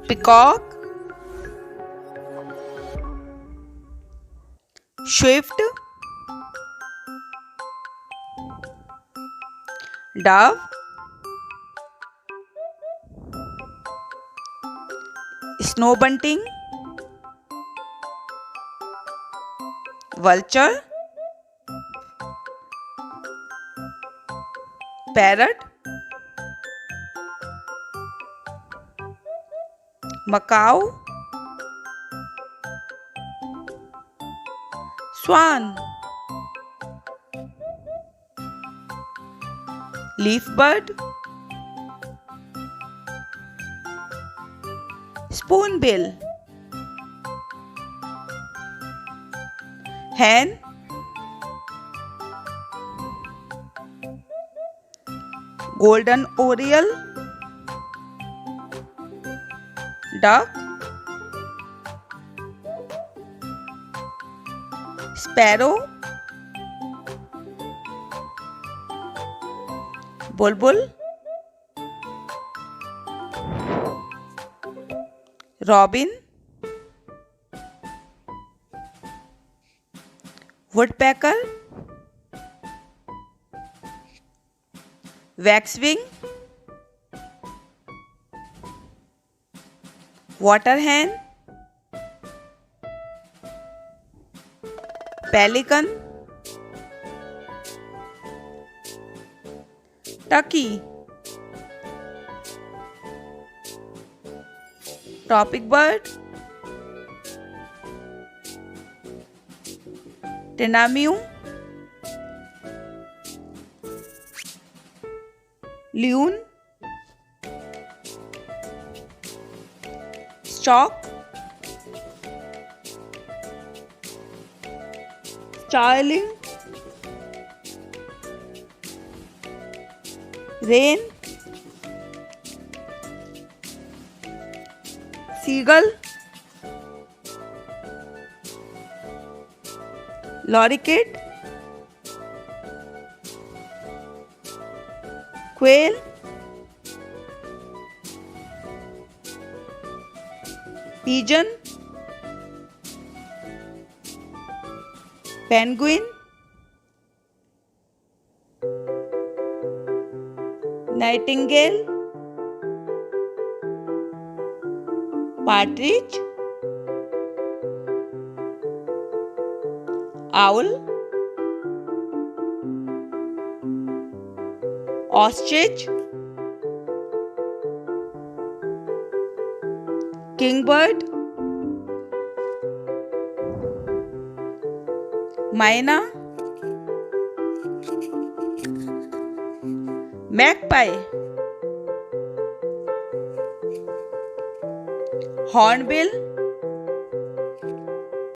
Peacock, Swift, Dove, Snow Bunting, Vulture, Parrot, Macaw, Swan, Leaf bird, Spoonbill, Hen, Golden Oriole, Duck, Sparrow, Bulbul, Robin, Woodpecker, Waxwing, Water hen, Pelican, Turkey, Tropic bird, Tinamou, Loon, Stork, Starling, Rain, Seagull, Lorikeet, Quail, Pigeon, Penguin, Nightingale, Partridge, Owl, Ostrich, Kingbird, Myna, Magpie, Hornbill,